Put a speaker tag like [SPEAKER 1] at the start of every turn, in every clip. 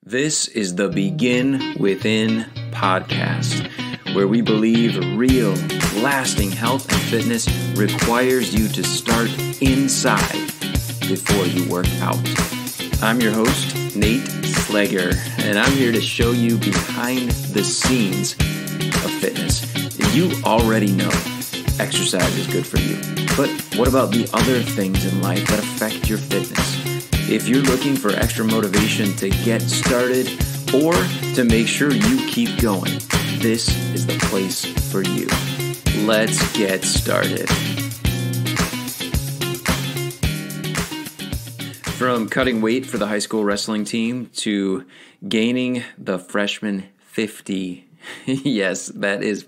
[SPEAKER 1] This is the Begin Within podcast, where we believe real, lasting health and fitness requires you to start inside before you work out. I'm your host, Nate Slegger, and I'm here to show you behind the scenes of fitness. You already know exercise is good for you, but what about the other things in life that affect your fitness? If you're looking for extra motivation to get started or to make sure you keep going, this is the place for you. Let's get started. From cutting weight for the high school wrestling team to gaining the freshman 50. Yes, that is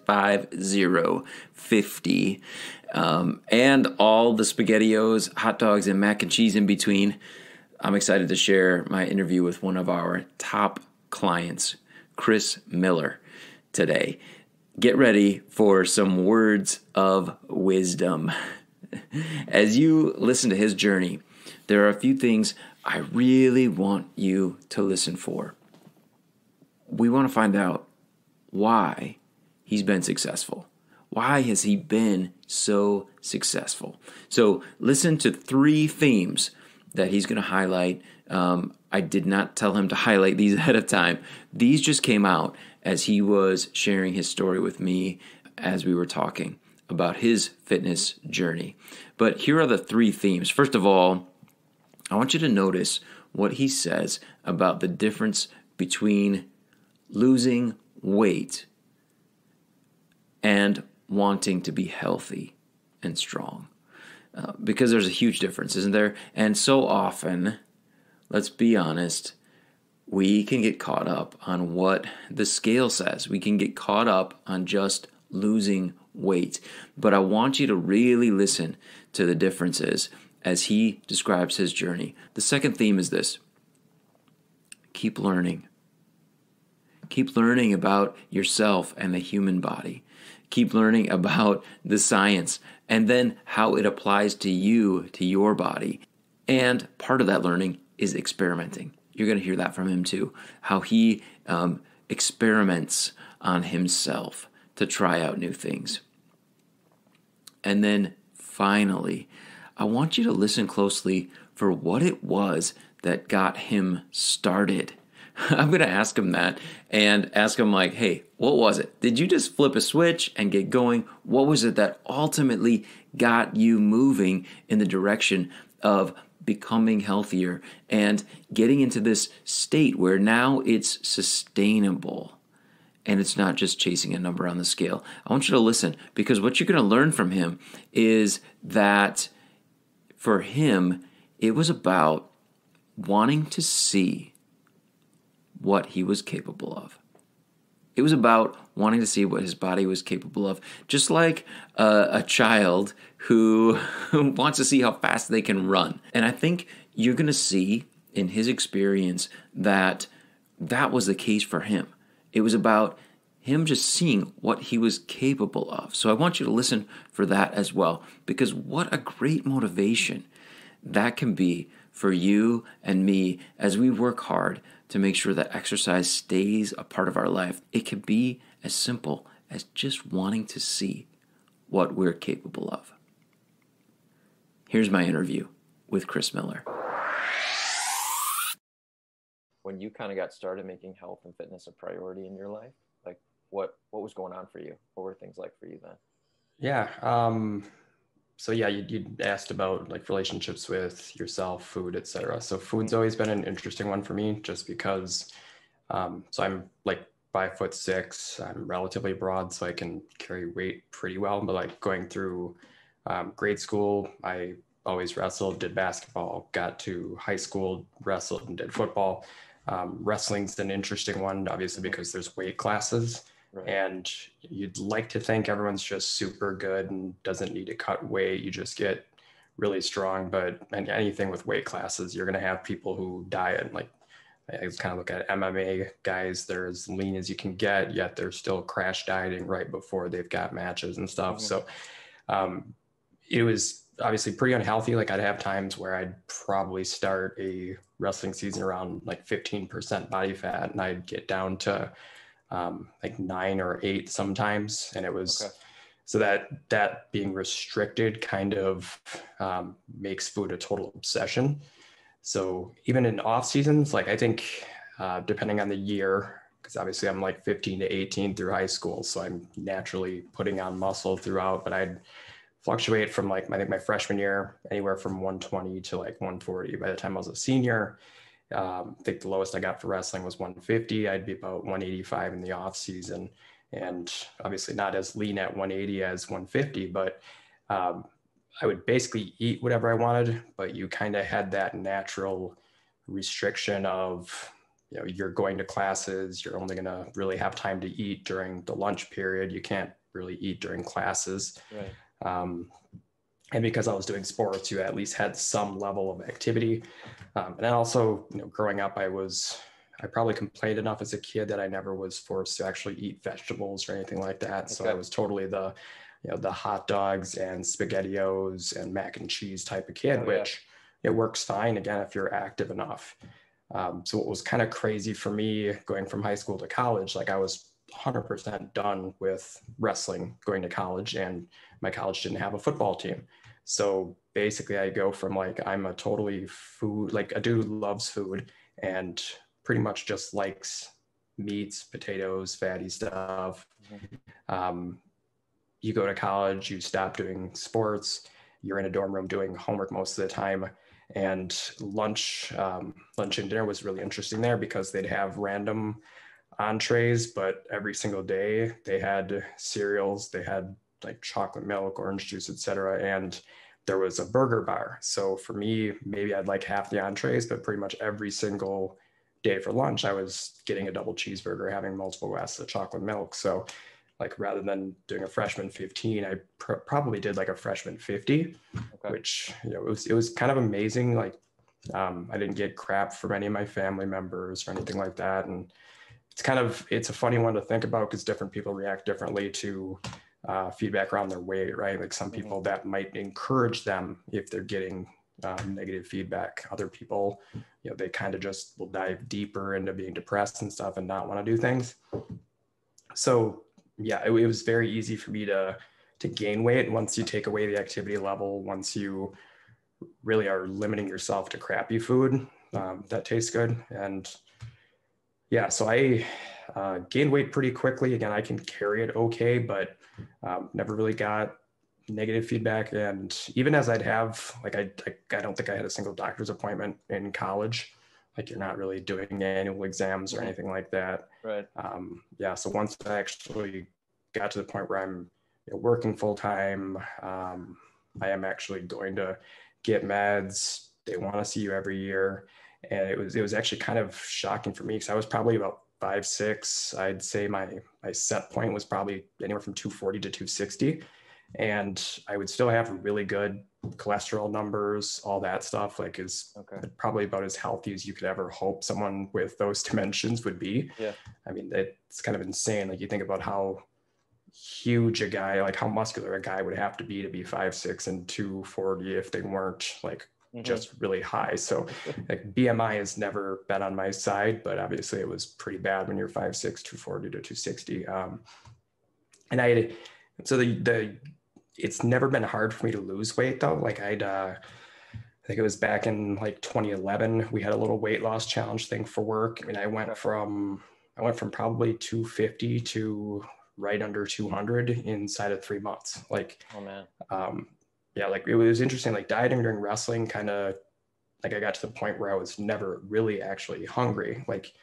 [SPEAKER 1] 50. And all the SpaghettiOs, hot dogs, and mac and cheese in between. I'm excited to share my interview with one of our top clients, Chris Miller, today. Get ready for some words of wisdom. As you listen to his journey, there are a few things I really want you to listen for. We want to find out why he's been successful. Why has he been so successful? So listen to 3 themes that he's going to highlight. I did not tell him to highlight these ahead of time. These just came out as he was sharing his story with me as we were talking about his fitness journey. But here are the 3 themes. First of all, I want you to notice what he says about the difference between losing weight and wanting to be healthy and strong. Because there's a huge difference, isn't there? And so often, let's be honest, we can get caught up on what the scale says. We can get caught up on just losing weight. But I want you to really listen to the differences as he describes his journey. The second theme is this: keep learning. Keep learning about yourself and the human body. Keep learning about the science and then how it applies to you, to your body. And part of that learning is experimenting. You're going to hear that from him too, how he experiments on himself to try out new things. And then finally, I want you to listen closely for what it was that got him started. I'm going to ask him that and ask him like, hey, what was it? Did you just flip a switch and get going? What was it that ultimately got you moving in the direction of becoming healthier and getting into this state where now it's sustainable and it's not just chasing a number on the scale? I want you to listen, because what you're going to learn from him is that for him, it was about wanting to see what he was capable of. It was about wanting to see what his body was capable of, just like a child who wants to see how fast they can run. And I think you're going to see in his experience that that was the case for him. It was about him just seeing what he was capable of. So I want you to listen for that as well, because what a great motivation that can be for you and me as we work hard to make sure that exercise stays a part of our life. It can be as simple as just wanting to see what we're capable of. Here's my interview with Chris Miller. When you kind of got started making health and fitness a priority in your life, like what was going on for you? What were things like for you then?
[SPEAKER 2] Yeah. So yeah, you asked about like relationships with yourself, food, etc. So food's always been an interesting one for me, just because. So I'm like 5'6". I'm relatively broad, so I can carry weight pretty well. But like going through grade school, I always wrestled, did basketball. Got to high school, wrestled and did football. Wrestling's an interesting one, obviously, because there's weight classes. Right. And you'd like to think everyone's just super good and doesn't need to cut weight. You just get really strong. But anything with weight classes, you're going to have people who diet. Like I kind of look at MMA guys, they're as lean as you can get, yet they're still crash dieting right before they've got matches and stuff. Mm-hmm. So it was obviously pretty unhealthy. Like I'd have times where I'd probably start a wrestling season around like 15% body fat, and I'd get down to like 9 or 8 sometimes. And it
[SPEAKER 1] Okay.
[SPEAKER 2] was, so that being restricted kind of makes food a total obsession. So even in off seasons, like I think depending on the year, because obviously I'm like 15 to 18 through high school, so I'm naturally putting on muscle throughout, but I'd fluctuate from like, I think my freshman year, anywhere from 120 to like 140. By the time I was a senior, I think the lowest I got for wrestling was 150. I'd be about 185 in the off season, and obviously not as lean at 180 as 150, but um, I would basically eat whatever I wanted, but you kind of had that natural restriction of, you know, you're going to classes, you're only going to really have time to eat during the lunch period. You can't really eat during classes.
[SPEAKER 1] Right.
[SPEAKER 2] Um, and because I was doing sports, you at least had some level of activity. And then also, you know, growing up, I probably complained enough as a kid that I never was forced to actually eat vegetables or anything like that. So I
[SPEAKER 1] Okay.
[SPEAKER 2] was totally the hot dogs and SpaghettiOs and mac and cheese type of kid,
[SPEAKER 1] Oh yeah.
[SPEAKER 2] which it works fine again if you're active enough. So it was kind of crazy for me going from high school to college. Like I was 100% done with wrestling going to college, and my college didn't have a football team. So basically, I go from like, I'm a totally food, like a dude who loves food and pretty much just likes meats, potatoes, fatty stuff.
[SPEAKER 1] Mhm.
[SPEAKER 2] Um, you go to college, you stop doing sports, you're in a dorm room doing homework most of the time. And lunch and dinner was really interesting there because they'd have random entrees, but every single day they had cereals, they had like chocolate milk, orange juice, etc. And there was a burger bar. So for me, maybe I'd like half the entrees, but pretty much every single day for lunch, I was getting a double cheeseburger, having multiple glasses of chocolate milk. So like rather than doing a freshman 15, I probably did like a freshman 50,
[SPEAKER 1] Okay.
[SPEAKER 2] which, you know, it was kind of amazing. Like I didn't get crap from any of my family members or anything like that. And it's a funny one to think about because different people react differently to feedback around their weight, right? Like some
[SPEAKER 1] Mhm.
[SPEAKER 2] people that might encourage them if they're getting negative feedback. Other people, you know, they kind of just will dive deeper into being depressed and stuff and not want to do things. So yeah, it was very easy for me to gain weight once you take away the activity level, once you really are limiting yourself to crappy food that tastes good. And yeah, so I gained weight pretty quickly. Again, I can carry it okay, but never really got negative feedback. And even as I'd have, like, I don't think I had a single doctor's appointment in college. Like, you're not really doing annual exams or
[SPEAKER 1] Mhm.
[SPEAKER 2] anything like that.
[SPEAKER 1] Right.
[SPEAKER 2] Yeah, so once I actually got to the point where I'm, you know, working full time, I am actually going to get meds. They want to see you every year, and it was actually kind of shocking for me because I was probably about 5'6". I'd say my set point was probably anywhere from 240 to 260, and I would still have really good cholesterol numbers, all that stuff. Like is
[SPEAKER 1] Okay.
[SPEAKER 2] probably about as healthy as you could ever hope someone with those dimensions would be.
[SPEAKER 1] Yeah.
[SPEAKER 2] I mean, it's kind of insane. Like you think about how huge a guy, like how muscular a guy would have to be 5'6" and 240 if they weren't like
[SPEAKER 1] Mhm.
[SPEAKER 2] just really high. So like BMI has never been on my side, but obviously it was pretty bad when you're 5'6", 240 to 260. And so the it's never been hard for me to lose weight though. Like I think it was back in like 2011. We had a little weight loss challenge thing for work. I mean,
[SPEAKER 1] Okay.
[SPEAKER 2] I went from probably 250 to right under 200 inside of 3 months. Like,
[SPEAKER 1] Oh man.
[SPEAKER 2] um, yeah, like it was interesting. Like dieting during wrestling, kind of like I got to the point where I was never really actually hungry. Like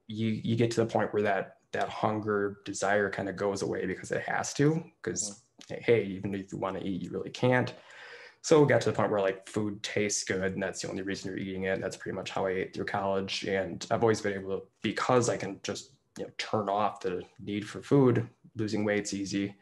[SPEAKER 2] you get to the point where that hunger desire kind of goes away because it has to.
[SPEAKER 1] Mhm.
[SPEAKER 2] Because hey, even if you want to eat, you really can't. So we got to the point where like food tastes good and that's the only reason you're eating it. That's pretty much how I ate through college. And I've always been able to, because I can just, you know, turn off the need for food, losing weight's easy.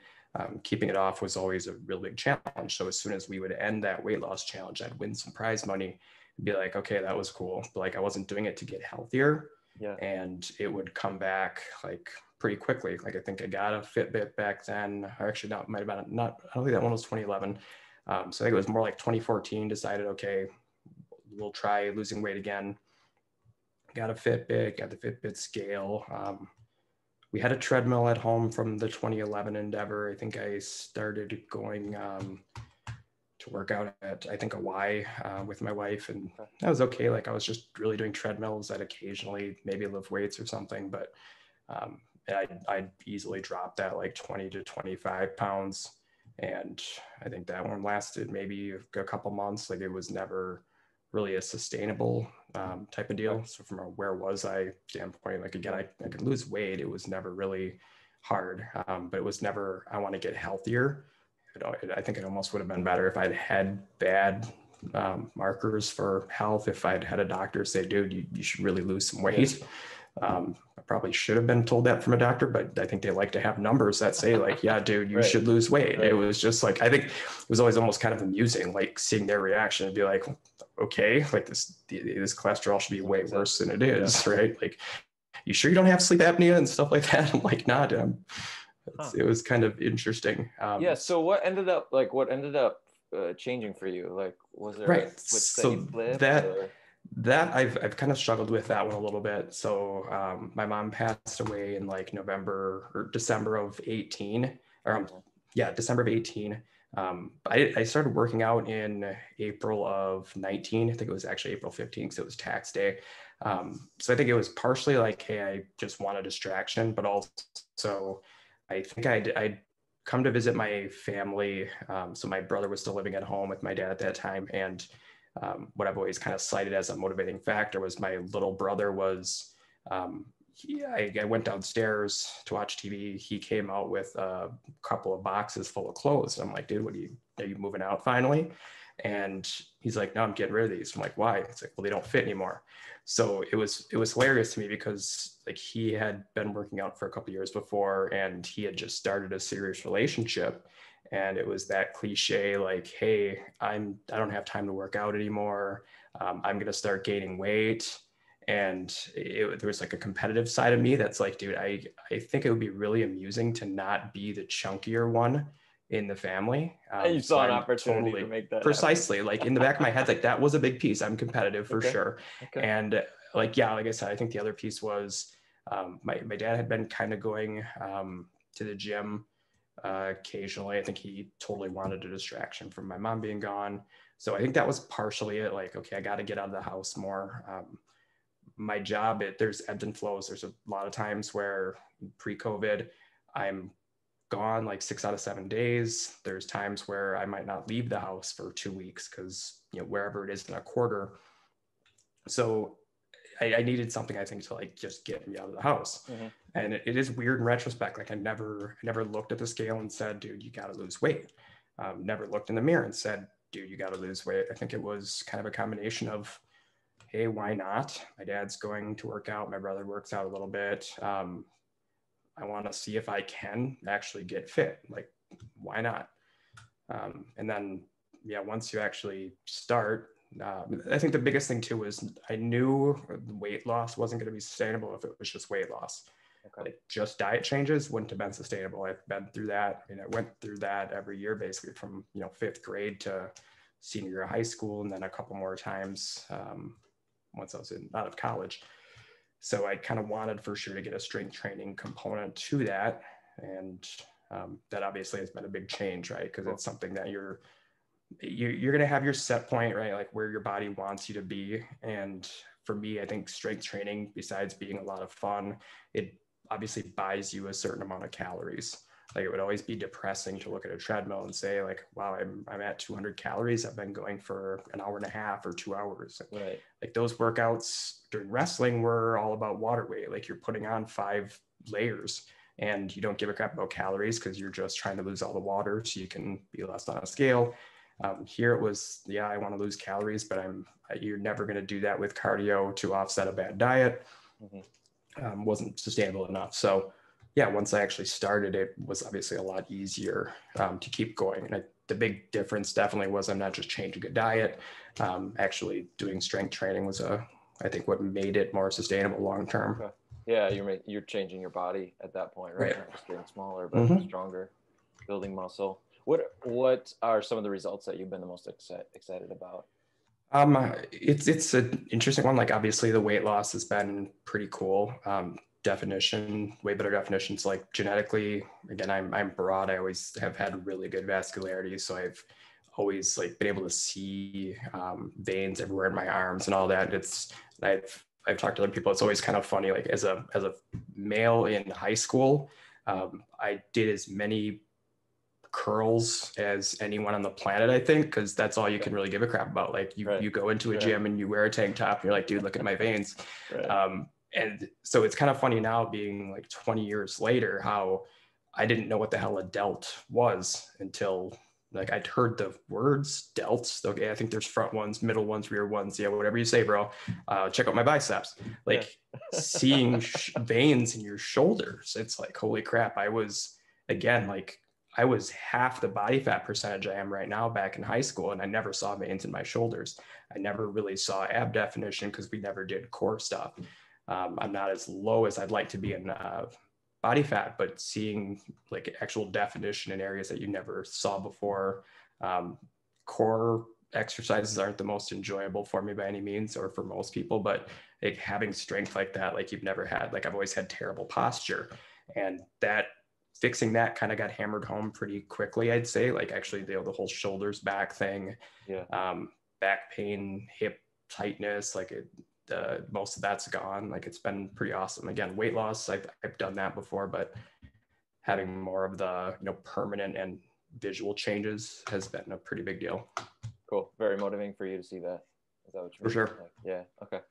[SPEAKER 2] Keeping it off was always a real big challenge. So as soon as we would end that weight loss challenge, I'd win some prize money and be like, okay, that was cool. But like I wasn't doing it to get healthier,
[SPEAKER 1] Yeah.
[SPEAKER 2] and it would come back like pretty quickly. Like I think I got a Fitbit back then, or actually not, might have been not, I don't think that one was 2011. So I think it was more like 2014, decided, okay, we'll try losing weight again. Got a Fitbit, got the Fitbit scale. We had a treadmill at home from the 2011 endeavor. I think I started going to work out at, I think, a Y with my wife, and that was okay. Like I was just really doing treadmills. I'd occasionally maybe lift weights or something, but I'd easily drop that like 20 to 25 pounds. And I think that one lasted maybe a couple months. Like it was never really a sustainable type of deal. So from a where was I standpoint, like again, I could lose weight. It was never really hard, but it was never, I want to get healthier. I think it almost would have been better if I'd had bad markers for health. If I'd had a doctor say, dude, you should really lose some weight. I probably should have been told that from a doctor, but I think they like to have numbers that say like, yeah, dude, you should lose weight. It was just like, I think it was always almost kind of amusing, like seeing their reaction and be like, okay, like this cholesterol should be way worse than it is, right? Like, you sure you don't have sleep apnea and stuff like that? I'm like, nah, damn. It was kind of interesting.
[SPEAKER 1] Yeah. So what ended up changing for you? Like, was there
[SPEAKER 2] right.
[SPEAKER 1] a switch that
[SPEAKER 2] So
[SPEAKER 1] you flipped?
[SPEAKER 2] that I've kind of struggled with that one a little bit. So my mom passed away in like November or December of 18, or December of 18. I started working out in April of 19. I think it was actually April 15th because it was tax day. So I think it was partially like, hey, I just want a distraction, but also I think I'd come to visit my family. So my brother was still living at home with my dad at that time. And what I've always kind of cited as a motivating factor was my little brother was, I went downstairs to watch TV. He came out with a couple of boxes full of clothes. I'm like, dude, are you moving out finally? And he's like, no, I'm getting rid of these. I'm like, why? It's like, well, they don't fit anymore. So it was hilarious to me because like he had been working out for a couple of years before and he had just started a serious relationship. And it was that cliche, like, hey, I don't have time to work out anymore. I'm going to start gaining weight. And there was like a competitive side of me that's like, dude, I think it would be really amusing to not be the chunkier one in the family.
[SPEAKER 1] You saw an opportunity to make that
[SPEAKER 2] precisely happen. Like in the back of my head, like that was a big piece. I'm competitive for sure. And like, yeah, like I said, I think the other piece was my dad had been kind of going to the gym occasionally. I think he totally wanted a distraction from my mom being gone. So I think that was partially it. Like, okay, I got to get out of the house more. My job, there's ebbs and flows. There's a lot of times where pre-COVID, I'm gone like 6 out of 7 days. There's times where I might not leave the house for 2 weeks because, wherever it is in a quarter. So I needed something, I think, to like just get me out of the house. Mm-hmm. And it is weird in retrospect. Like I never looked at the scale and said, dude, you got to lose weight. Never looked in the mirror and said, dude, you got to lose weight. I think it was kind of a combination of, hey, why not? My dad's going to work out. My brother works out a little bit. I want to see if I can actually get fit. Like, why not? And then, once you actually start, I think the biggest thing too was I knew weight loss wasn't going to be sustainable if it was just weight loss. Like just diet changes wouldn't have been sustainable. I've been through that. I went through that every year, basically from, 5th grade to senior year of high school. And then a couple more times once I was out of college. So I kind of wanted for sure to get a strength training component to that. And that obviously has been a big change, right? Because it's something that you're going to have your set point, right? Like where your body wants you to be. And for me, I think strength training, besides being a lot of fun, it obviously buys you a certain amount of calories. Like it would always be depressing to look at a treadmill and say like, wow, I'm at 200 calories. I've been going for an hour and a half or 2 hours.
[SPEAKER 1] Right.
[SPEAKER 2] Like those workouts during wrestling were all about water weight. Like you're putting on 5 layers and you don't give a crap about calories because you're just trying to lose all the water so you can be less on a scale. Here it was, I want to lose calories, but you're never going to do that with cardio to offset a bad diet. Mm-hmm. Wasn't sustainable enough. So once I actually started, it was obviously a lot easier to keep going. And the big difference definitely was I'm not just changing a diet. Actually doing strength training was I think what made it more sustainable long-term.
[SPEAKER 1] Okay. Yeah. You're changing your body at that point, right? Not just getting smaller, but stronger, building muscle. What are some of the results that you've been the most excited about?
[SPEAKER 2] It's an interesting one. Like obviously the weight loss has been pretty cool. Definition, way better definitions. Like genetically, again, I'm broad. I always have had really good vascularity, so I've always like been able to see veins everywhere in my arms and all that. I've talked to other people. It's always kind of funny. Like as a male in high school, I did as many curls as anyone on the planet, I think, because that's all you can really give a crap about. Like you
[SPEAKER 1] Right.
[SPEAKER 2] go into a gym and you wear a tank top and you're like, dude, look at my veins.
[SPEAKER 1] Right.
[SPEAKER 2] And so it's kind of funny now being like 20 years later, how I didn't know what the hell a delt was until like I'd heard the words delts. Okay, I think there's front ones, middle ones, rear ones. Yeah, whatever you say, bro. Check out my biceps.
[SPEAKER 1] Yeah.
[SPEAKER 2] Like seeing veins in your shoulders. It's like, holy crap. I was, again, like I was half the body fat percentage I am right now back in high school, and I never saw veins in my shoulders. I never really saw ab definition because we never did core stuff. I'm not as low as I'd like to be in body fat, but seeing like actual definition in areas that you never saw before. Core exercises aren't the most enjoyable for me by any means, or for most people, but like having strength like that, like you've never had, like I've always had terrible posture, and that fixing that kind of got hammered home pretty quickly, I'd say. Like actually the whole shoulders back thing,
[SPEAKER 1] Yeah.
[SPEAKER 2] back pain, hip tightness, like most of that's gone. Like it's been pretty awesome. Again, weight loss, I've done that before, but having more of the permanent and visual changes has been a pretty big deal.
[SPEAKER 1] Cool. Very motivating for you to see that. Is that what you
[SPEAKER 2] For
[SPEAKER 1] mean?
[SPEAKER 2] sure.
[SPEAKER 1] Like, yeah. Okay.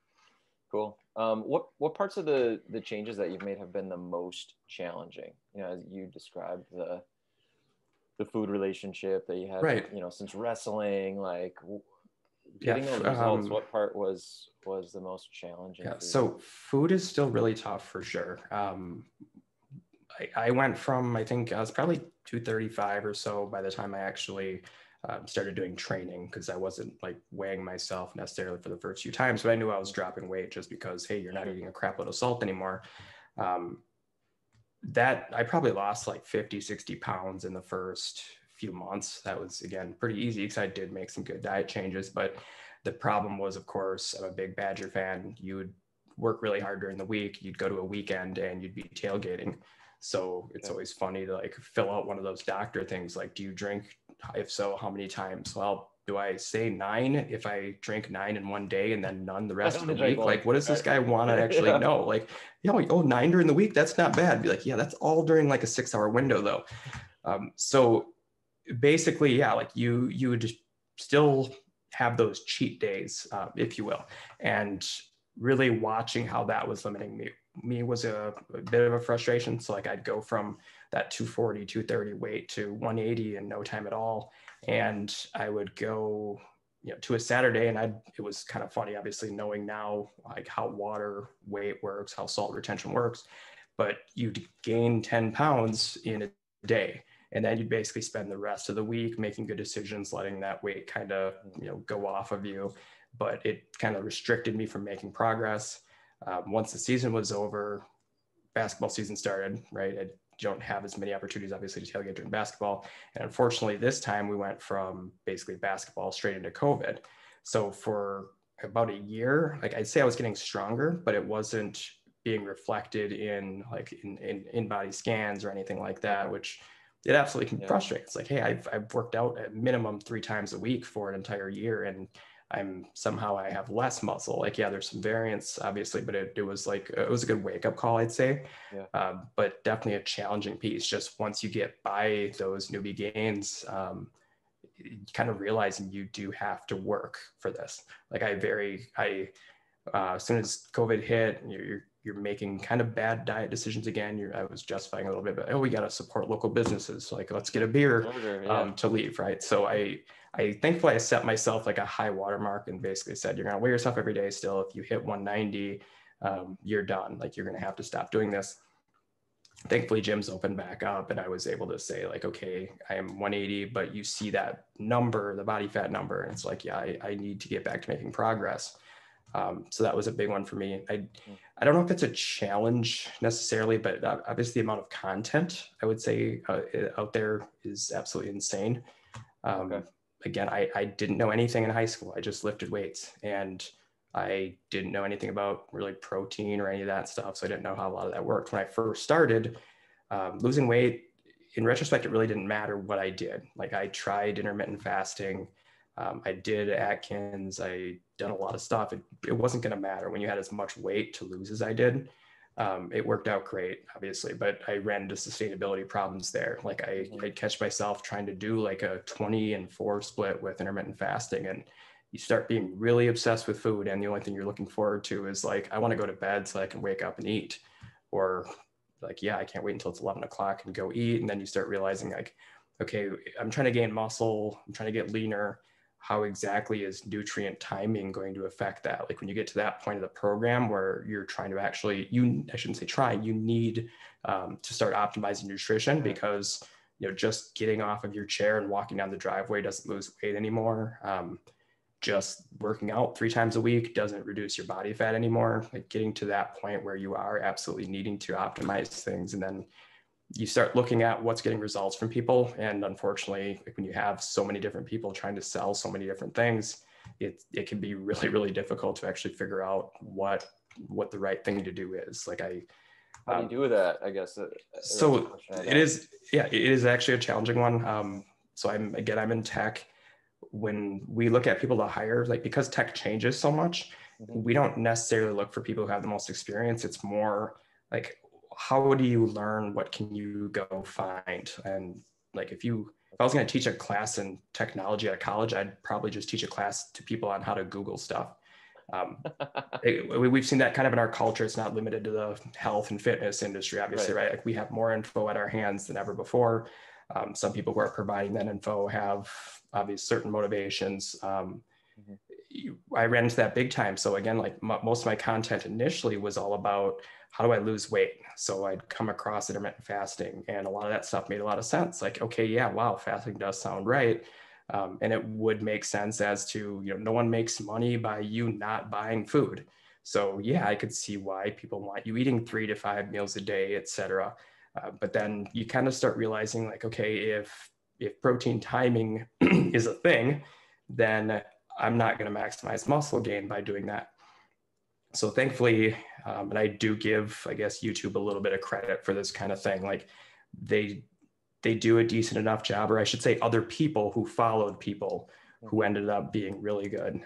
[SPEAKER 1] Cool. What parts of the changes that you've made have been the most challenging? As you described the food relationship that you had,
[SPEAKER 2] Right.
[SPEAKER 1] since wrestling, like
[SPEAKER 2] Yeah.
[SPEAKER 1] getting those results. What part was the most challenging
[SPEAKER 2] Yeah.
[SPEAKER 1] for you?
[SPEAKER 2] So food is still really tough for sure. I went from, I think I was probably 235 or so by the time I actually started doing training, because I wasn't like weighing myself necessarily for the first few times, but I knew I was dropping weight just because, hey, you're not eating a crap load of salt anymore. Um, that I probably lost like 50, 60 pounds in the first few months. That was, again, pretty easy because I did make some good diet changes. But the problem was, of course, I'm a big Badger fan. You would work really hard during the week. You'd go to a weekend and you'd be tailgating. So it's
[SPEAKER 1] Okay.
[SPEAKER 2] always funny to like fill out one of those doctor things. Like, do you drink? If so, how many times? Well, do I say 9 if I drink 9 in one day and then none the
[SPEAKER 1] I
[SPEAKER 2] rest of the
[SPEAKER 1] only drank
[SPEAKER 2] week? Like,
[SPEAKER 1] once.
[SPEAKER 2] what does this
[SPEAKER 1] Right.
[SPEAKER 2] guy want to actually
[SPEAKER 1] Yeah.
[SPEAKER 2] know? Like, oh, 9 during the week, that's not bad. Be like, yeah, that's all during like a 6 hour window though. So basically, yeah, like you would just still have those cheat days, if you will, and really watching how that was limiting me was a bit of a frustration. So like I'd go from that 240, 230 weight to 180 in no time at all, and I would go to a Saturday, and it was kind of funny, obviously, knowing now like how water weight works, how salt retention works, but you'd gain 10 pounds in a day. And then you'd basically spend the rest of the week making good decisions, letting that weight kind of, go off of you. But it kind of restricted me from making progress. Once the season was over, basketball season started, right? I don't have as many opportunities, obviously, to tailgate during basketball. And unfortunately, this time we went from basically basketball straight into COVID. So for about a year, like I'd say I was getting stronger, but it wasn't being reflected in like in body scans or anything like that, which it absolutely can
[SPEAKER 1] Yeah.
[SPEAKER 2] frustrate. It's like, hey, I've worked out at minimum 3 times a week for an entire year, and I have less muscle. Like, yeah, there's some variance, obviously, but it was like, it was a good wake up call, I'd say.
[SPEAKER 1] Yeah.
[SPEAKER 2] But definitely a challenging piece. Just once you get by those newbie gains, you kind of realizing you do have to work for this. Like as soon as COVID hit, you're making kind of bad diet decisions again. I was justifying a little bit, but we got to support local businesses. So like, let's get a beer
[SPEAKER 1] Burger. Yeah.
[SPEAKER 2] to leave, right? So I thankfully I set myself like a high watermark and basically said, you're gonna weigh yourself every day. Still, if you hit 190, you're done. Like you're gonna have to stop doing this. Thankfully, gyms opened back up, and I was able to say like, okay, I am 180, but you see that number, the body fat number, and it's like, yeah, I need to get back to making progress. So that was a big one for me. I don't know if it's a challenge necessarily, but obviously the amount of content I would say out there is absolutely insane.
[SPEAKER 3] Okay.
[SPEAKER 2] Again, I didn't know anything in high school. I just lifted weights, and I didn't know anything about really protein or any of that stuff. So I didn't know how a lot of that worked. When I first started losing weight, in retrospect, it really didn't matter what I did. Like I tried intermittent fasting. I did Atkins. I done a lot of stuff. It wasn't going to matter when you had as much weight to lose as I did. It worked out great, obviously, but I ran into sustainability problems there. Like I'd catch myself trying to do like a 20-and-4 split with intermittent fasting, and you start being really obsessed with food. And the only thing you're looking forward to is like, I want to go to bed so I can wake up and eat, or like, yeah, I can't wait until it's 11 o'clock and go eat. And then you start realizing like, okay, I'm trying to gain muscle. I'm trying to get leaner. How exactly is nutrient timing going to affect that? Like when you get to that point of the program where you're trying to actually, I shouldn't say trying, you need to start optimizing nutrition, because, just getting off of your chair and walking down the driveway doesn't lose weight anymore. Just working out 3 times a week doesn't reduce your body fat anymore. Like getting to that point where you are absolutely needing to optimize things. And then you start looking at what's getting results from people. And unfortunately, like when you have so many different people trying to sell so many different things, it can be really, really difficult to actually figure out what the right thing to do is. Like
[SPEAKER 3] how do you do that? I guess.
[SPEAKER 2] So it is, yeah, it is actually a challenging one. So I'm in tech. When we look at people to hire, like because tech changes so much, we don't necessarily look for people who have the most experience. It's more like, how do you learn? What can you go find? And like, if I was going to teach a class in technology at college, I'd probably just teach a class to people on how to Google stuff. We've seen that kind of in our culture. It's not limited to the health and fitness industry, obviously, right? Like we have more info at our hands than ever before. Some people who are providing that info have obvious certain motivations. I ran into that big time. So again, like most of my content initially was all about how do I lose weight? So I'd come across intermittent fasting, and a lot of that stuff made a lot of sense. Like, okay, yeah, wow, fasting does sound right. And it would make sense as to, no one makes money by you not buying food. So yeah, I could see why people want you eating 3 to 5 meals a day, et cetera. But then you kind of start realizing like, okay, if protein timing is a thing, then I'm not going to maximize muscle gain by doing that. So thankfully, and I do give, I guess, YouTube a little bit of credit for this kind of thing. Like they do a decent enough job, or I should say other people who followed people who ended up being really good.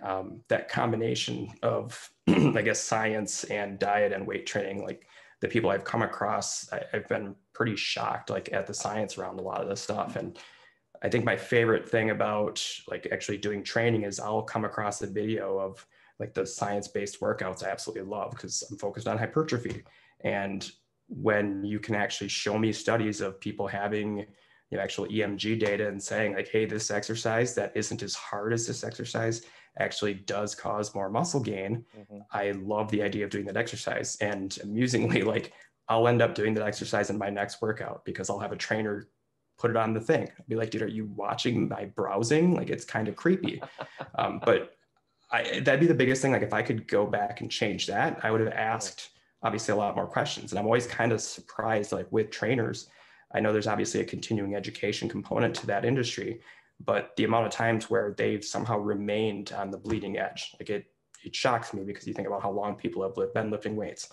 [SPEAKER 2] That combination of, I guess, science and diet and weight training, like the people I've come across, I've been pretty shocked like at the science around a lot of this stuff. And I think my favorite thing about like actually doing training is I'll come across a video of like the science-based workouts I absolutely love, because I'm focused on hypertrophy. And when you can actually show me studies of people having actual EMG data and saying like, hey, this exercise that isn't as hard as this exercise actually does cause more muscle gain. I love the idea of doing that exercise. And amusingly, like I'll end up doing that exercise in my next workout, because I'll have a trainer put it on the thing. I'll be like, dude, are you watching my browsing? Like it's kind of creepy. But that'd be the biggest thing. Like if I could go back and change that, I would have asked obviously a lot more questions. And I'm always kind of surprised, like with trainers, I know there's obviously a continuing education component to that industry, but the amount of times where they've somehow remained on the bleeding edge, like it shocks me, because you think about how long people have been lifting weights.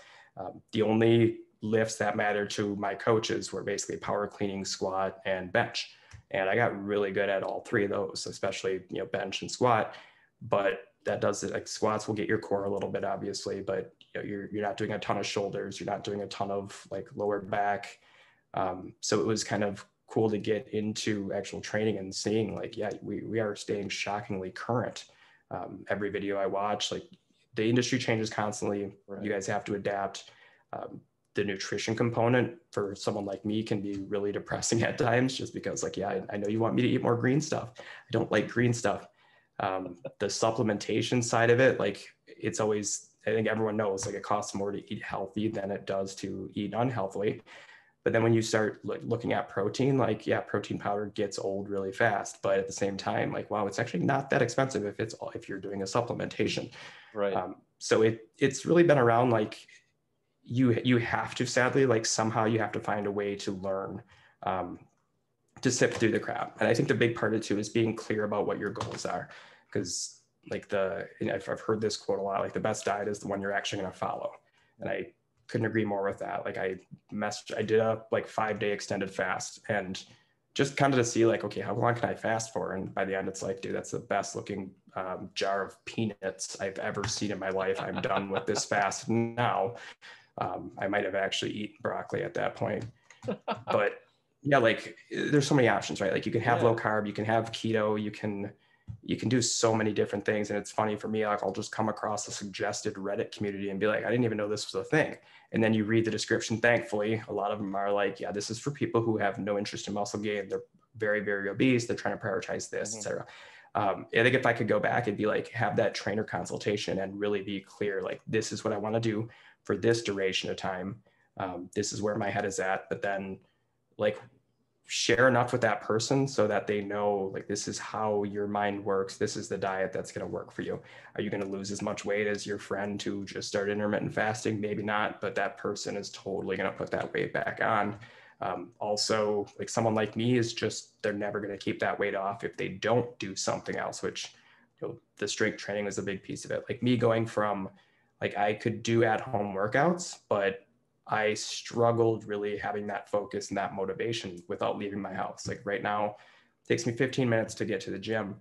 [SPEAKER 2] The only lifts that mattered to my coaches were basically power cleaning, squat, and bench. And I got really good at all 3 of those, especially, bench and squat. But that does it. Like squats will get your core a little bit, obviously, but you're not doing a ton of shoulders. You're not doing a ton of like lower back. So it was kind of cool to get into actual training and seeing like, yeah, we are staying shockingly current. Every video I watch, like the industry changes constantly. Right. You guys have to adapt. The nutrition component for someone like me can be really depressing at times, just because like, yeah, I know you want me to eat more green stuff. I don't like green stuff. The supplementation side of it, like it's always, I think everyone knows like it costs more to eat healthy than it does to eat unhealthily. But then when you start looking at protein, like, yeah, protein powder gets old really fast, but at the same time, like, wow, it's actually not that expensive if you're doing a supplementation.
[SPEAKER 3] Right.
[SPEAKER 2] So it's really been around, like, you have to, sadly, like, somehow you have to find a way to learn, to sift through the crap. And I think the big part of it too is being clear about what your goals are. Because like I've heard this quote a lot, like the best diet is the one you're actually going to follow. And I couldn't agree more with that. Like I did a like 5-day extended fast, and just kind of to see like, okay, how long can I fast for? And by the end, it's like, dude, that's the best looking jar of peanuts I've ever seen in my life. I'm done with this fast now. I might have actually eaten broccoli at that point, but yeah, like there's so many options, right? Like you can have low carb, you can have keto, you can do so many different things. And it's funny for me, like I'll just come across a suggested Reddit community and be like, I didn't even know this was a thing. And then you read the description, thankfully, a lot of them are like, yeah, this is for people who have no interest in muscle gain. They're very, very obese. They're trying to prioritize this, etc. I think if I could go back and be like, have that trainer consultation and really be clear, like, this is what I want to do for this duration of time. This is where my head is at. But then like share enough with that person so that they know, like, this is how your mind works. This is the diet that's going to work for you. Are you going to lose as much weight as your friend who just started intermittent fasting? Maybe not, but that person is totally going to put that weight back on. Also, like someone like me is just, they're never going to keep that weight off if they don't do something else, which, you know, the strength training was a big piece of it. Like me going from, like, I could do at home workouts, but I struggled really having that focus and that motivation without leaving my house. Like right now, it takes me 15 minutes to get to the gym.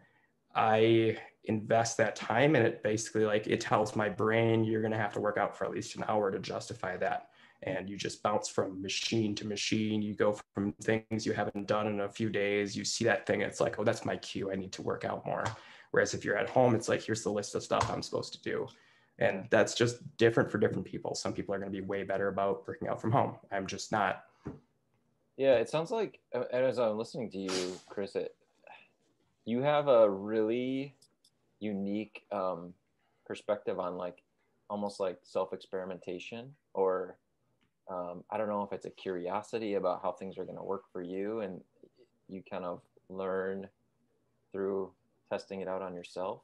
[SPEAKER 2] I invest that time, and it basically, like, it tells my brain, you're going to have to work out for at least an hour to justify that. And you just bounce from machine to machine. You go from things you haven't done in a few days. You see that thing, it's like, oh, that's my cue. I need to work out more. Whereas if you're at home, it's like, here's the list of stuff I'm supposed to do. And that's just different for different people. Some people are going to be way better about working out from home. I'm just not.
[SPEAKER 3] Yeah, it sounds like, as I'm listening to you, Chris, you have a really unique perspective on, like, almost like self-experimentation, or I don't know if it's a curiosity about how things are going to work for you, and you kind of learn through testing it out on yourself.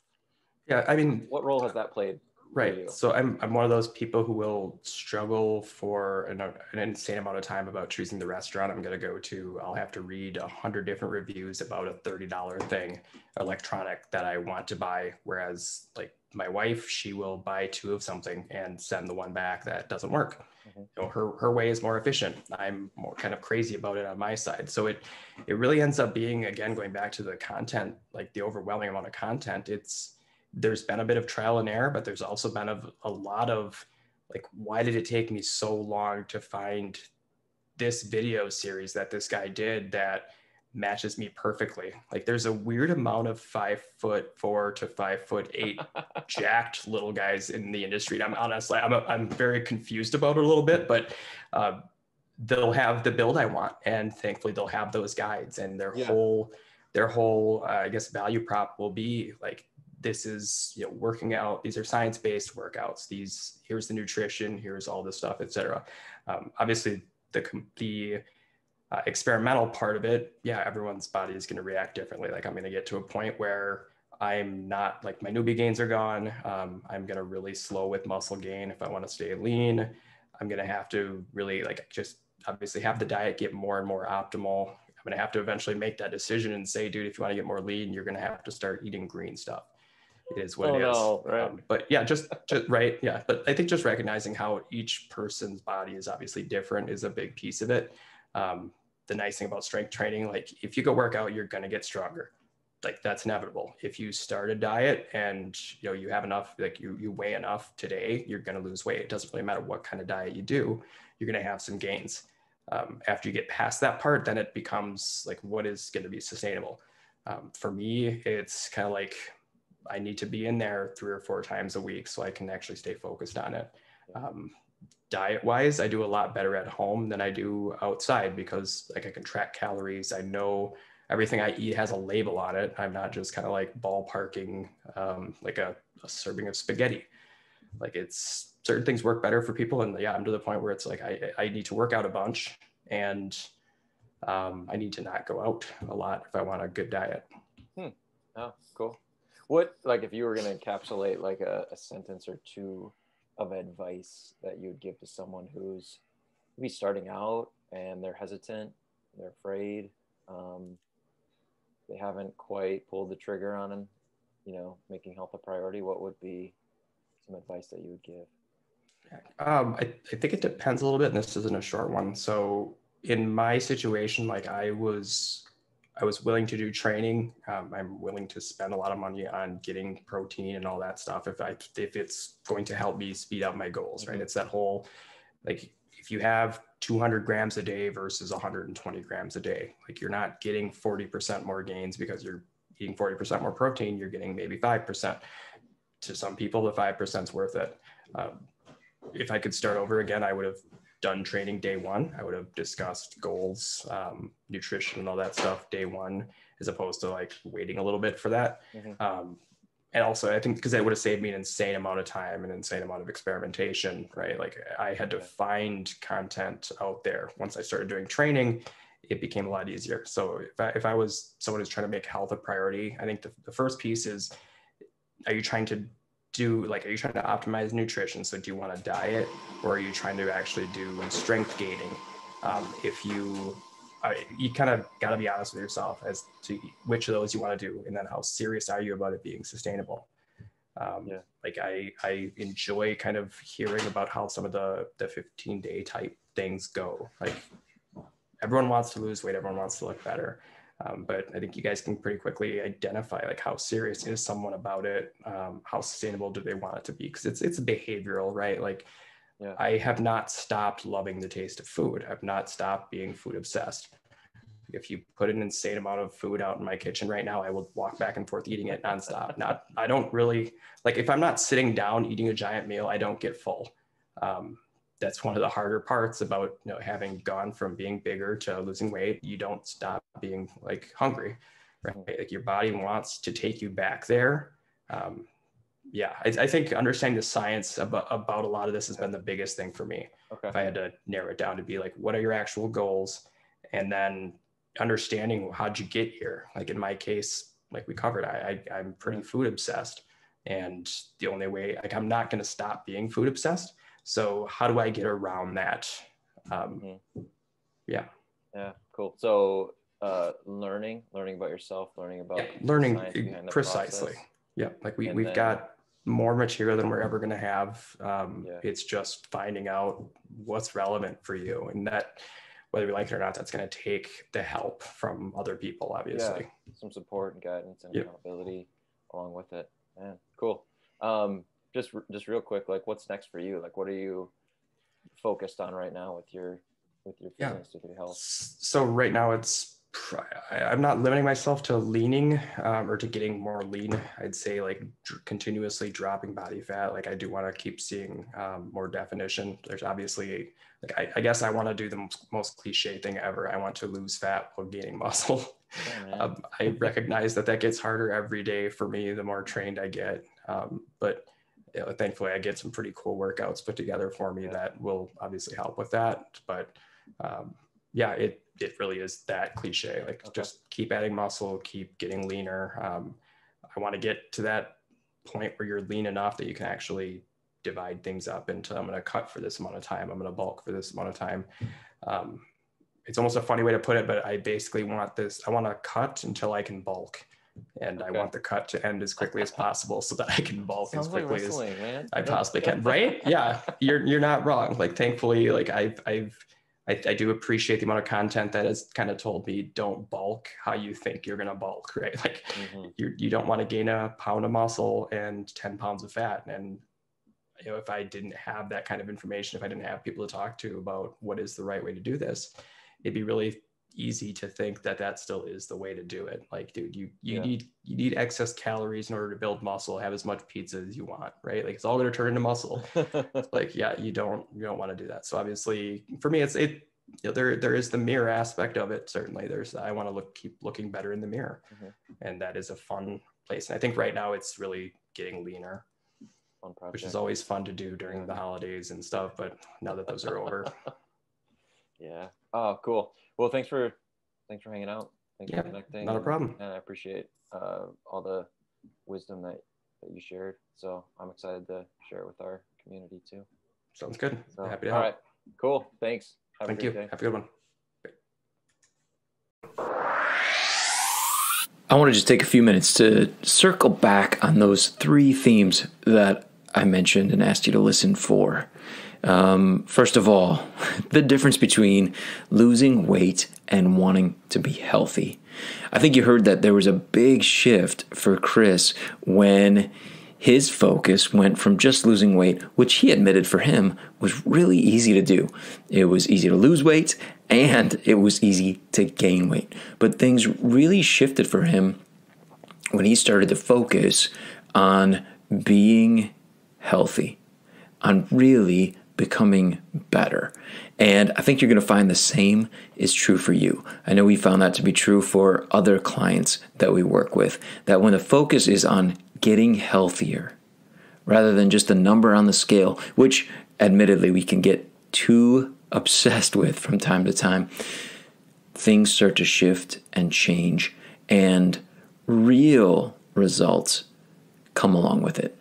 [SPEAKER 2] Yeah, I mean,
[SPEAKER 3] what role has that played?
[SPEAKER 2] Right. So I'm one of those people who will struggle for an insane amount of time about choosing the restaurant I'm going to go to. I'll have to read 100 different reviews about a $30 thing, electronic, that I want to buy. Whereas like my wife, she will buy 2 of something and send the one back that doesn't work. You know, her way is more efficient. I'm more kind of crazy about it on my side. So it really ends up being, again, going back to the content, like the overwhelming amount of content. There's been a bit of trial and error, but there's also been a lot of like, why did it take me so long to find this video series that this guy did that matches me perfectly? Like there's a weird amount of 5'4" to 5'8" jacked little guys in the industry. I'm very confused about it a little bit, but they'll have the build I want, and thankfully they'll have those guides, and their whole I guess value prop will be like, this is, you know, working out. These are science-based workouts. Here's the nutrition. Here's all this stuff, etc. Obviously, the experimental part of it, yeah, everyone's body is going to react differently. Like I'm going to get to a point where I'm not, like, my newbie gains are gone. I'm going to really slow with muscle gain if I want to stay lean. I'm going to have to really, like, just obviously have the diet get more and more optimal. I'm going to have to eventually make that decision and say, dude, if you want to get more lean, you're going to have to start eating green stuff. It is what it is.
[SPEAKER 3] No, right.
[SPEAKER 2] But yeah, just right. Yeah. But I think just recognizing how each person's body is obviously different is a big piece of it. The nice thing about strength training, like if you go work out, you're going to get stronger. Like that's inevitable. If you start a diet and you know, you have enough, like you weigh enough today, you're going to lose weight. It doesn't really matter what kind of diet you do, you're going to have some gains. After you get past that part, then it becomes like, what is going to be sustainable? For me, it's kind of like, I need to be in there 3 or 4 times a week so I can actually stay focused on it. Diet wise, I do a lot better at home than I do outside because like I can track calories. I know everything I eat has a label on it. I'm not just kind of like ballparking like a serving of spaghetti. Like it's, certain things work better for people. And yeah, I'm to the point where it's like, I need to work out a bunch, and I need to not go out a lot if I want a good diet.
[SPEAKER 3] Oh, cool. What, like, if you were going to encapsulate like a sentence or two of advice that you would give to someone who's maybe starting out and they're hesitant, they're afraid, they haven't quite pulled the trigger on, making health a priority, what would be some advice that you would give?
[SPEAKER 2] I think it depends a little bit, and this isn't a short one. So in my situation, like I was willing to do training. I'm willing to spend a lot of money on getting protein and all that stuff if it's going to help me speed up my goals, right? It's that whole, like, if you have 200 grams a day versus 120 grams a day, like you're not getting 40% more gains because you're eating 40% more protein, you're getting maybe 5%. To some people, the 5% is worth it. If I could start over again, I would have done training day one. I would have discussed goals, nutrition and all that stuff day one, as opposed to like waiting a little bit for that. And also I think because that would have saved me an insane amount of time and insane amount of experimentation, right? Like I had to find content out there. Once I started doing training, it became a lot easier. So if I was someone who's trying to make health a priority, I think the first piece is, are you trying to optimize nutrition? So do you want a diet, or are you trying to actually do strength gaining? If you kind of got to be honest with yourself as to which of those you want to do, and then how serious are you about it being sustainable? Like I enjoy kind of hearing about how some of the 15-day type things go. Like everyone wants to lose weight, everyone wants to look better. But I think you guys can pretty quickly identify like how serious is someone about it, how sustainable do they want it to be? Because it's behavioral, right? Like I have not stopped loving the taste of food. I've not stopped being food obsessed. If you put an insane amount of food out in my kitchen right now, I will walk back and forth eating it nonstop. I don't really, like if I'm not sitting down eating a giant meal, I don't get full. That's one of the harder parts about, having gone from being bigger to losing weight. You don't stop being like hungry, right? Like your body wants to take you back there. I think understanding the science about a lot of this has been the biggest thing for me. If I had to narrow it down to be like, what are your actual goals? And then understanding how'd you get here? Like in my case, like we covered, I'm pretty food obsessed. And the only way, like I'm not going to stop being food obsessed. So how do I get around that?
[SPEAKER 3] Yeah, cool. So learning about yourself, learning about
[SPEAKER 2] learning
[SPEAKER 3] the science behind the
[SPEAKER 2] precisely.
[SPEAKER 3] process.
[SPEAKER 2] Yeah, like we've got more material than we're ever going to have. It's just finding out what's relevant for you, and that, whether we like it or not, that's going to take the help from other people, obviously.
[SPEAKER 3] Some support and guidance and accountability along with it. Man, cool. Just real quick, like what's next for you? Like what are you focused on right now with your fitness, with your health?
[SPEAKER 2] So right now I'm not limiting myself to leaning or to getting more lean. I'd say like continuously dropping body fat. Like I do want to keep seeing more definition. There's obviously, like I guess I want to do the most cliche thing ever. I want to lose fat while gaining muscle. I recognize that gets harder every day for me, the more trained I get. But thankfully I get some pretty cool workouts put together for me that will obviously help with that. But it really is that cliche, like just keep adding muscle, keep getting leaner. I want to get to that point where you're lean enough that you can actually divide things up into, I'm going to cut for this amount of time, I'm going to bulk for this amount of time. It's almost a funny way to put it, but I basically want to cut until I can bulk. And I want the cut to end as quickly as possible so that I can bulk as quickly as I possibly can. Right? Yeah, you're not wrong. Like, thankfully, like I do appreciate the amount of content that has kind of told me don't bulk how you think you're going to bulk, right? Like you don't want to gain a pound of muscle and 10 pounds of fat. And, if I didn't have that kind of information, if I didn't have people to talk to about what is the right way to do this, it'd be really easy to think that still is the way to do it. Like, dude, you need excess calories in order to build muscle, have as much pizza as you want, right? Like it's all going to turn into muscle. Like, you don't want to do that. So obviously for me, there is the mirror aspect of it. Certainly I want to keep looking better in the mirror. And that is a fun place. And I think right now it's really getting leaner, which is always fun to do during the holidays and stuff. But now that those are over.
[SPEAKER 3] Yeah. Oh, cool. Well, thanks for hanging out. Thanks for connecting.
[SPEAKER 2] Not a problem.
[SPEAKER 3] And I appreciate all the wisdom that you shared. So I'm excited to share it with our community too.
[SPEAKER 2] Sounds good.
[SPEAKER 3] So,
[SPEAKER 2] Happy to
[SPEAKER 3] all
[SPEAKER 2] help.
[SPEAKER 3] right, cool. Thanks.
[SPEAKER 2] Thank you. Have a good one.
[SPEAKER 1] I want to just take a few minutes to circle back on those 3 themes that I mentioned and asked you to listen for. First of all, the difference between losing weight and wanting to be healthy. I think you heard that there was a big shift for Chris when his focus went from just losing weight, which he admitted for him was really easy to do. It was easy to lose weight and it was easy to gain weight. But things really shifted for him when he started to focus on being healthy, on really becoming better. And I think you're going to find the same is true for you. I know we found that to be true for other clients that we work with, that when the focus is on getting healthier rather than just a number on the scale, which admittedly we can get too obsessed with from time to time, things start to shift and change and real results come along with it.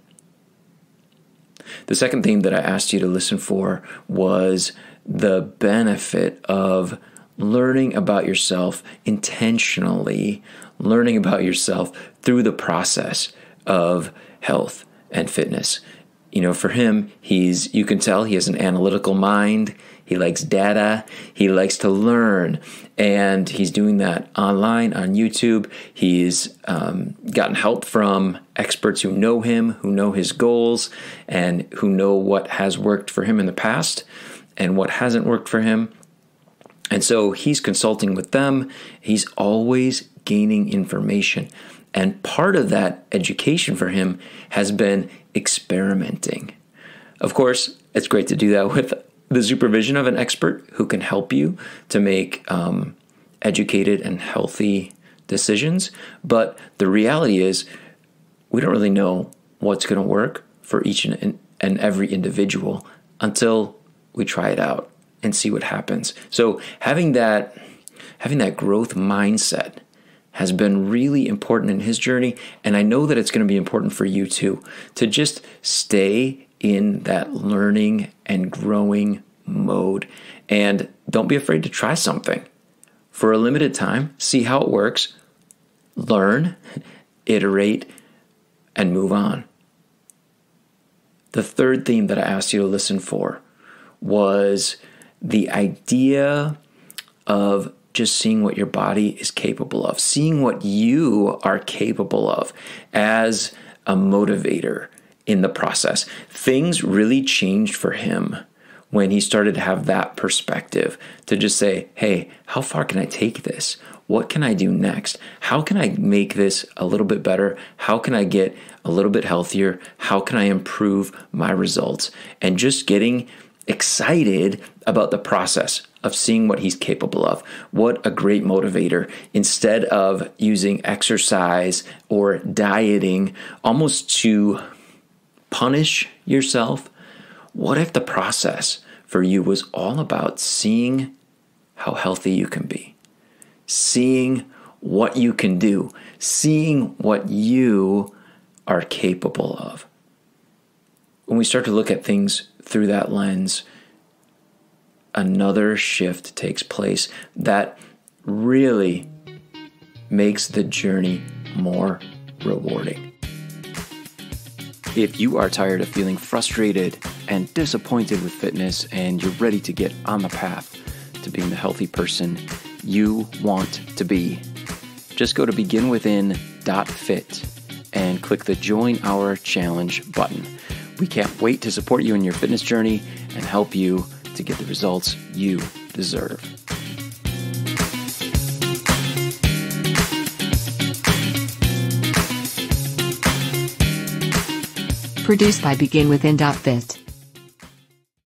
[SPEAKER 1] The second theme that I asked you to listen for was the benefit of learning about yourself intentionally, learning about yourself through the process of health and fitness. You know, for him, you can tell he has an analytical mind. He likes data. He likes to learn. And he's doing that online on YouTube. He's gotten help from experts who know him, who know his goals, and who know what has worked for him in the past and what hasn't worked for him. And so he's consulting with them. He's always gaining information. And part of that education for him has been experimenting. Of course, it's great to do that with the supervision of an expert who can help you to make educated and healthy decisions. But the reality is, we don't really know what's going to work for each and every individual until we try it out and see what happens. So having that growth mindset has been really important in his journey, and I know that it's going to be important for you too, to just stay in that learning and growing mode. And don't be afraid to try something for a limited time, see how it works, learn, iterate, and move on. The third theme that I asked you to listen for was the idea of just seeing what your body is capable of, seeing what you are capable of as a motivator in the process. Things really changed for him when he started to have that perspective to just say, hey, how far can I take this? What can I do next? How can I make this a little bit better? How can I get a little bit healthier? How can I improve my results? And just getting excited about the process of seeing what he's capable of. What a great motivator. Instead of using exercise or dieting almost to punish yourself, what if the process for you was all about seeing how healthy you can be, seeing what you can do, seeing what you are capable of? When we start to look at things through that lens, another shift takes place that really makes the journey more rewarding. If you are tired of feeling frustrated and disappointed with fitness and you're ready to get on the path to being the healthy person you want to be, just go to beginwithin.fit and click the Join Our Challenge button. We can't wait to support you in your fitness journey and help you to get the results you deserve.
[SPEAKER 4] Produced by beginwithin.fit.